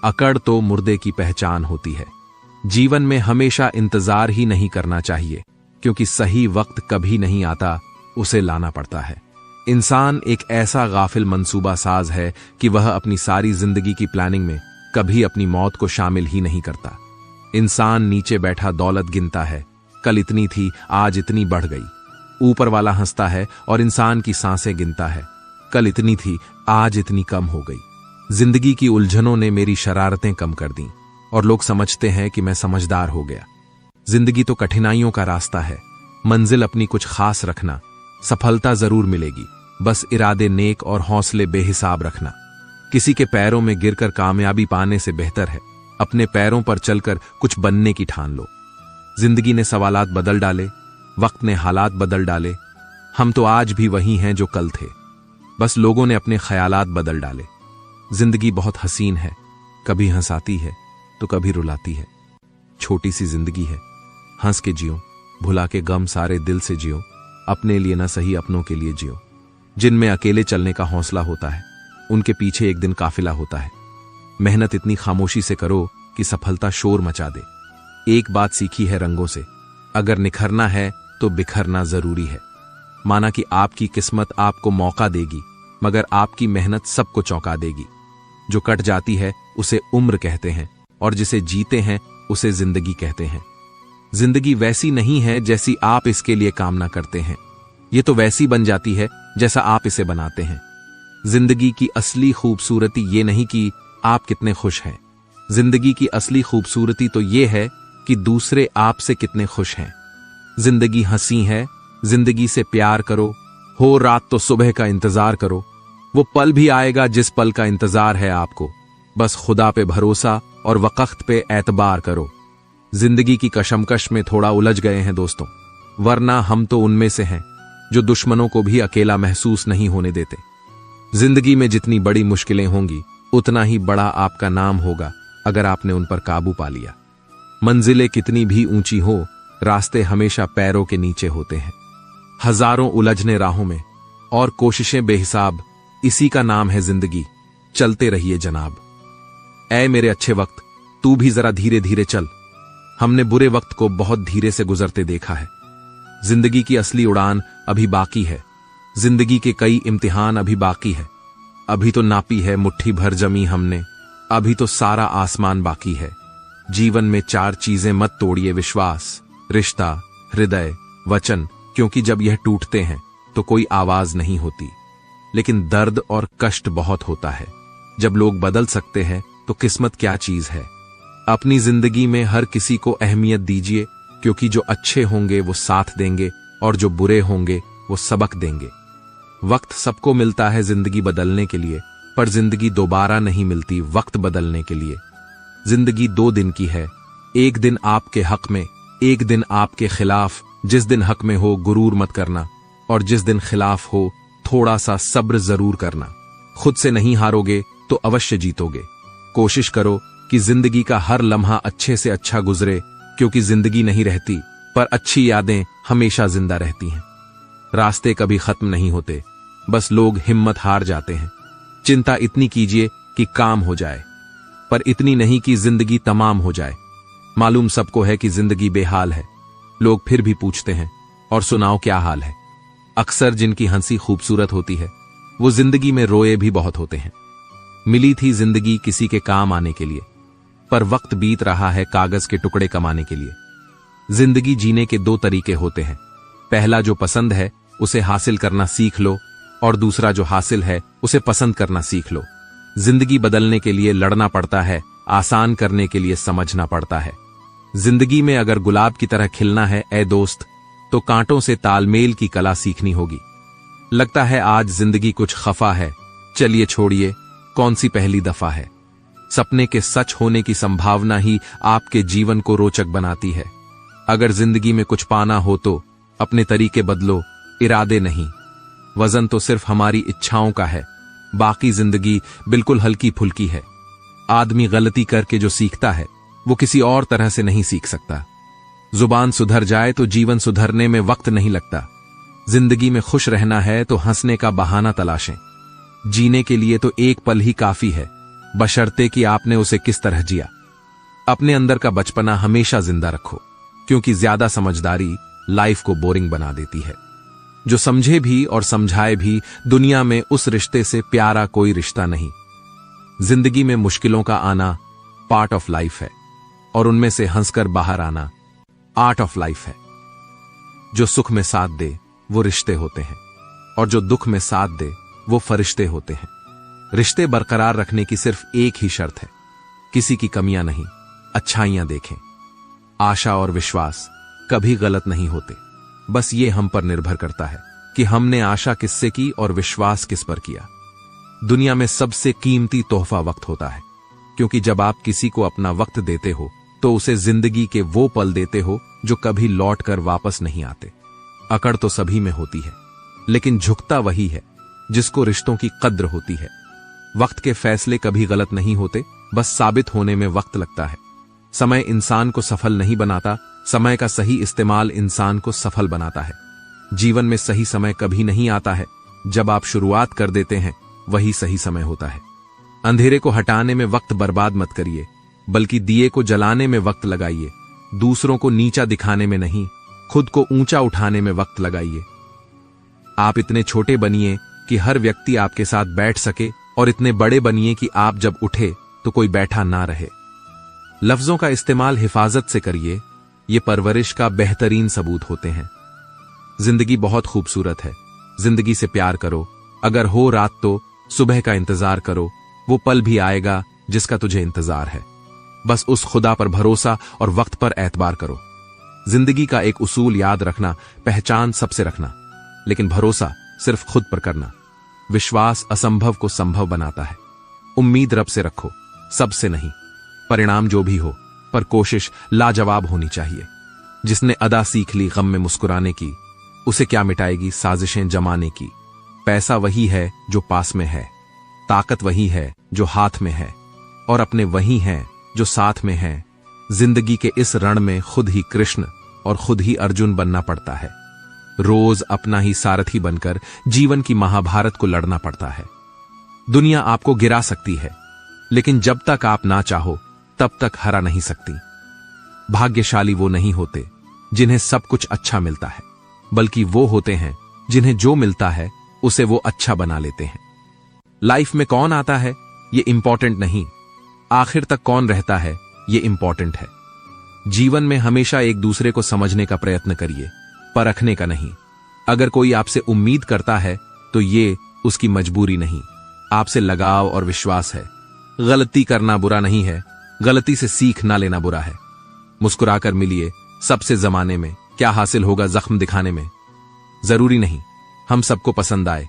अकड़ तो मुर्दे की पहचान होती है। जीवन में हमेशा इंतजार ही नहीं करना चाहिए, क्योंकि सही वक्त कभी नहीं आता, उसे लाना पड़ता है। इंसान एक ऐसा गाफिल मंसूबा साज है कि वह अपनी सारी जिंदगी की प्लानिंग में कभी अपनी मौत को शामिल ही नहीं करता। इंसान नीचे बैठा दौलत गिनता है, कल इतनी थी आज इतनी बढ़ गई। ऊपर वाला हंसता है और इंसान की सांसें गिनता है, कल इतनी थी आज इतनी कम हो गई। जिंदगी की उलझनों ने मेरी शरारतें कम कर दी और लोग समझते हैं कि मैं समझदार हो गया। जिंदगी तो कठिनाइयों का रास्ता है। मंजिल अपनी कुछ खास रखना, सफलता जरूर मिलेगी, बस इरादे नेक और हौसले बेहिसाब रखना। किसी के पैरों में गिरकर कामयाबी पाने से बेहतर है अपने पैरों पर चलकर कुछ बनने की ठान लो। जिंदगी ने सवालात बदल डाले, वक्त ने हालात बदल डाले। हम तो आज भी वही हैं जो कल थे, बस लोगों ने अपने ख्यालात बदल डाले। जिंदगी बहुत हसीन है, कभी हंसाती है तो कभी रुलाती है। छोटी सी जिंदगी है, हंस के जियो, भुला के गम सारे दिल से जियो। अपने लिए ना सही अपनों के लिए जियो। जिनमें अकेले चलने का हौसला होता है, उनके पीछे एक दिन काफिला होता है। मेहनत इतनी खामोशी से करो कि सफलता शोर मचा दे। एक बात सीखी है रंगों से, अगर निखरना है तो बिखरना जरूरी है। माना कि आपकी किस्मत आपको मौका देगी, मगर आपकी मेहनत सबको चौंका देगी। जो कट जाती है उसे उम्र कहते हैं, और जिसे जीते हैं उसे जिंदगी कहते हैं। जिंदगी वैसी नहीं है जैसी आप इसके लिए कामना करते हैं, ये तो वैसी बन जाती है जैसा आप इसे बनाते हैं। जिंदगी की असली खूबसूरती ये नहीं कि आप कितने खुश हैं, जिंदगी की असली खूबसूरती तो ये है कि दूसरे आपसे कितने खुश हैं। जिंदगी हंसी है, जिंदगी से प्यार करो। हो रात तो सुबह का इंतजार करो, वो पल भी आएगा जिस पल का इंतजार है आपको। बस खुदा पे भरोसा और वक्त पे एतबार करो। जिंदगी की कशमकश में थोड़ा उलझ गए हैं दोस्तों, वरना हम तो उनमें से हैं जो दुश्मनों को भी अकेला महसूस नहीं होने देते। जिंदगी में जितनी बड़ी मुश्किलें होंगी उतना ही बड़ा आपका नाम होगा अगर आपने उन पर काबू पा लिया। मंजिलें कितनी भी ऊंची हो, रास्ते हमेशा पैरों के नीचे होते हैं। हजारों उलझने राहों में और कोशिशें बेहिसाब, इसी का नाम है जिंदगी। चलते रहिए जनाब। ऐ मेरे अच्छे वक्त, तू भी जरा धीरे धीरे चल। हमने बुरे वक्त को बहुत धीरे से गुजरते देखा है। जिंदगी की असली उड़ान अभी बाकी है। जिंदगी के कई इम्तिहान अभी बाकी है। अभी तो नापी है मुट्ठी भर जमी हमने, अभी तो सारा आसमान बाकी है। जीवन में 4 चीजें मत तोड़िए, विश्वास, रिश्ता, हृदय, वचन, क्योंकि जब यह टूटते हैं तो कोई आवाज नहीं होती, लेकिन दर्द और कष्ट बहुत होता है। जब लोग बदल सकते हैं तो किस्मत क्या चीज है। अपनी जिंदगी में हर किसी को अहमियत दीजिए, क्योंकि जो अच्छे होंगे वो साथ देंगे और जो बुरे होंगे वो सबक देंगे। वक्त सबको मिलता है जिंदगी बदलने के लिए, पर जिंदगी दोबारा नहीं मिलती वक्त बदलने के लिए। जिंदगी 2 दिन की है, एक दिन आपके हक में, एक दिन आपके खिलाफ। जिस दिन हक में हो गुरूर मत करना, और जिस दिन खिलाफ हो थोड़ा सा सब्र जरूर करना। खुद से नहीं हारोगे तो अवश्य जीतोगे। कोशिश करो कि जिंदगी का हर लम्हा अच्छे से अच्छा गुजरे, क्योंकि जिंदगी नहीं रहती पर अच्छी यादें हमेशा जिंदा रहती हैं। रास्ते कभी खत्म नहीं होते, बस लोग हिम्मत हार जाते हैं। चिंता इतनी कीजिए कि काम हो जाए, पर इतनी नहीं कि जिंदगी तमाम हो जाए। मालूम सबको है कि जिंदगी बेहाल है, लोग फिर भी पूछते हैं और सुनाओ क्या हाल है। अक्सर जिनकी हंसी खूबसूरत होती है वो जिंदगी में रोए भी बहुत होते हैं। मिली थी जिंदगी किसी के काम आने के लिए, पर वक्त बीत रहा है कागज के टुकड़े कमाने के लिए। जिंदगी जीने के दो तरीके होते हैं, पहला जो पसंद है उसे हासिल करना सीख लो, और दूसरा जो हासिल है उसे पसंद करना सीख लो। जिंदगी बदलने के लिए लड़ना पड़ता है, आसान करने के लिए समझना पड़ता है। जिंदगी में अगर गुलाब की तरह खिलना है ए दोस्त, तो कांटों से तालमेल की कला सीखनी होगी। लगता है आज जिंदगी कुछ खफा है, चलिए छोड़िए कौन सी पहली दफा है। सपने के सच होने की संभावना ही आपके जीवन को रोचक बनाती है। अगर जिंदगी में कुछ पाना हो तो अपने तरीके बदलो, इरादे नहीं। वजन तो सिर्फ हमारी इच्छाओं का है, बाकी जिंदगी बिल्कुल हल्की फुल्की है। आदमी गलती करके जो सीखता है वो किसी और तरह से नहीं सीख सकता। जुबान सुधर जाए तो जीवन सुधरने में वक्त नहीं लगता। जिंदगी में खुश रहना है तो हंसने का बहाना तलाशें। जीने के लिए तो एक पल ही काफी है, बशर्ते कि आपने उसे किस तरह जिया। अपने अंदर का बचपना हमेशा जिंदा रखो, क्योंकि ज्यादा समझदारी लाइफ को बोरिंग बना देती है। जो समझे भी और समझाए भी, दुनिया में उस रिश्ते से प्यारा कोई रिश्ता नहीं। जिंदगी में मुश्किलों का आना पार्ट ऑफ लाइफ है, और उनमें से हंसकर बाहर आना आर्ट ऑफ लाइफ है। जो सुख में साथ दे वो रिश्ते होते हैं, और जो दुख में साथ दे वो फरिश्ते होते हैं। रिश्ते बरकरार रखने की सिर्फ एक ही शर्त है, किसी की कमियां नहीं, अच्छाइयां देखें। आशा और विश्वास कभी गलत नहीं होते, बस ये हम पर निर्भर करता है कि हमने आशा किससे की और विश्वास किस पर किया। दुनिया में सबसे कीमती तोहफा वक्त होता है, क्योंकि जब आप किसी को अपना वक्त देते हो तो उसे जिंदगी के वो पल देते हो जो कभी लौट कर वापस नहीं आते। अकड़ तो सभी में होती है, लेकिन झुकता वही है जिसको रिश्तों की कद्र होती है। वक्त के फैसले कभी गलत नहीं होते, बस साबित होने में वक्त लगता है। समय इंसान को सफल नहीं बनाता, समय का सही इस्तेमाल इंसान को सफल बनाता है। जीवन में सही समय कभी नहीं आता है, जब आप शुरुआत कर देते हैं वही सही समय होता है। अंधेरे को हटाने में वक्त बर्बाद मत करिए, बल्कि दिए को जलाने में वक्त लगाइए। दूसरों को नीचा दिखाने में नहीं, खुद को ऊंचा उठाने में वक्त लगाइए। आप इतने छोटे बनिए कि हर व्यक्ति आपके साथ बैठ सके, और इतने बड़े बनिए कि आप जब उठे तो कोई बैठा ना रहे। लफ्जों का इस्तेमाल हिफाजत से करिए, ये परवरिश का बेहतरीन सबूत होते हैं। जिंदगी बहुत खूबसूरत है, जिंदगी से प्यार करो। अगर हो रात तो सुबह का इंतजार करो, वो पल भी आएगा जिसका तुझे इंतजार है। बस उस खुदा पर भरोसा और वक्त पर एतबार करो। जिंदगी का एक उसूल याद रखना, पहचान सबसे रखना, लेकिन भरोसा सिर्फ खुद पर करना। विश्वास असंभव को संभव बनाता है। उम्मीद रब से रखो, सबसे नहीं। परिणाम जो भी हो, पर कोशिश लाजवाब होनी चाहिए। जिसने अदा सीख ली गम में मुस्कुराने की, उसे क्या मिटाएगी साजिशें जमाने की। पैसा वही है जो पास में है, ताकत वही है जो हाथ में है, और अपने वही हैं जो साथ में हैं। जिंदगी के इस रण में खुद ही कृष्ण और खुद ही अर्जुन बनना पड़ता है। रोज अपना ही सारथी बनकर जीवन की महाभारत को लड़ना पड़ता है। दुनिया आपको गिरा सकती है, लेकिन जब तक आप ना चाहो तब तक हरा नहीं सकती। भाग्यशाली वो नहीं होते जिन्हें सब कुछ अच्छा मिलता है, बल्कि वो होते हैं जिन्हें जो मिलता है उसे वो अच्छा बना लेते हैं। लाइफ में कौन आता है ये इंपॉर्टेंट नहीं, आखिर तक कौन रहता है ये इंपॉर्टेंट है। जीवन में हमेशा एक दूसरे को समझने का प्रयत्न करिए, परखने का नहीं। अगर कोई आपसे उम्मीद करता है तो ये उसकी मजबूरी नहीं, आपसे लगाव और विश्वास है। गलती करना बुरा नहीं है, गलती से सीख ना लेना बुरा है। मुस्कुराकर मिलिए, सबसे जमाने में क्या हासिल होगा जख्म दिखाने में। जरूरी नहीं हम सबको पसंद आए,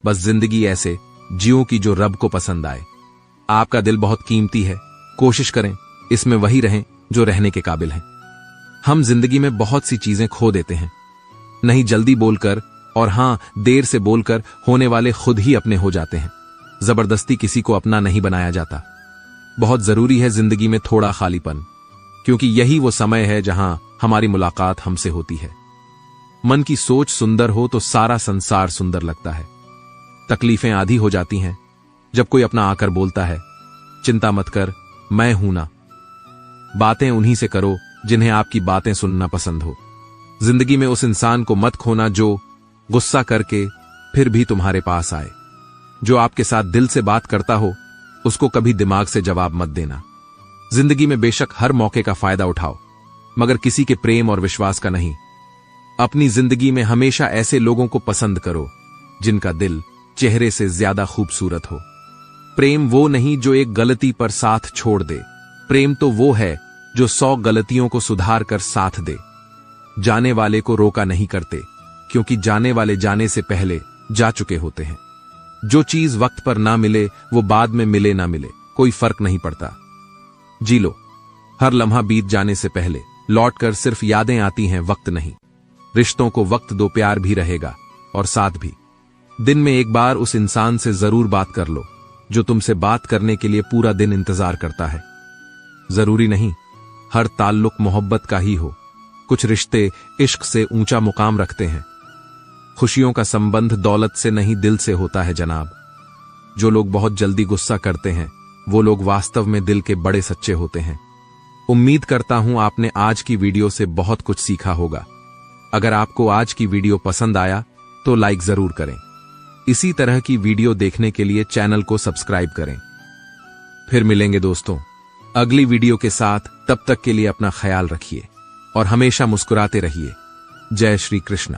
बस जिंदगी ऐसे जियो कि जो रब को पसंद आए। आपका दिल बहुत कीमती है, कोशिश करें इसमें वही रहें जो रहने के काबिल हैं। हम जिंदगी में बहुत सी चीजें खो देते हैं, नहीं जल्दी बोलकर और हां, देर से बोलकर होने वाले खुद ही अपने हो जाते हैं। जबरदस्ती किसी को अपना नहीं बनाया जाता। बहुत जरूरी है जिंदगी में थोड़ा खालीपन, क्योंकि यही वो समय है जहां हमारी मुलाकात हमसे होती है। मन की सोच सुंदर हो तो सारा संसार सुंदर लगता है। तकलीफें आधी हो जाती हैं जब कोई अपना आकर बोलता है, चिंता मत कर, मैं हूं ना। बातें उन्हीं से करो जिन्हें आपकी बातें सुनना पसंद हो। जिंदगी में उस इंसान को मत खोना जो गुस्सा करके फिर भी तुम्हारे पास आए। जो आपके साथ दिल से बात करता हो उसको कभी दिमाग से जवाब मत देना। जिंदगी में बेशक हर मौके का फायदा उठाओ, मगर किसी के प्रेम और विश्वास का नहीं। अपनी जिंदगी में हमेशा ऐसे लोगों को पसंद करो जिनका दिल चेहरे से ज्यादा खूबसूरत हो। प्रेम वो नहीं जो एक गलती पर साथ छोड़ दे। प्रेम तो वो है जो 100 गलतियों को सुधार कर साथ दे। जाने वाले को रोका नहीं करते, क्योंकि जाने वाले जाने से पहले जा चुके होते हैं। जो चीज वक्त पर ना मिले वो बाद में मिले ना मिले कोई फर्क नहीं पड़ता। जी लो, हर लम्हा बीत जाने से पहले लौटकर सिर्फ यादें आती हैं, वक्त नहीं। रिश्तों को वक्त दो, प्यार भी रहेगा और साथ भी। दिन में एक बार उस इंसान से जरूर बात कर लो जो तुमसे बात करने के लिए पूरा दिन इंतजार करता है। जरूरी नहीं हर ताल्लुक मोहब्बत का ही हो। कुछ रिश्ते इश्क से ऊंचा मुकाम रखते हैं। खुशियों का संबंध दौलत से नहीं दिल से होता है जनाब। जो लोग बहुत जल्दी गुस्सा करते हैं वो लोग वास्तव में दिल के बड़े सच्चे होते हैं। उम्मीद करता हूं आपने आज की वीडियो से बहुत कुछ सीखा होगा। अगर आपको आज की वीडियो पसंद आया तो लाइक जरूर करें। इसी तरह की वीडियो देखने के लिए चैनल को सब्सक्राइब करें। फिर मिलेंगे दोस्तों अगली वीडियो के साथ। तब तक के लिए अपना ख्याल रखिए और हमेशा मुस्कुराते रहिए। जय श्री कृष्ण।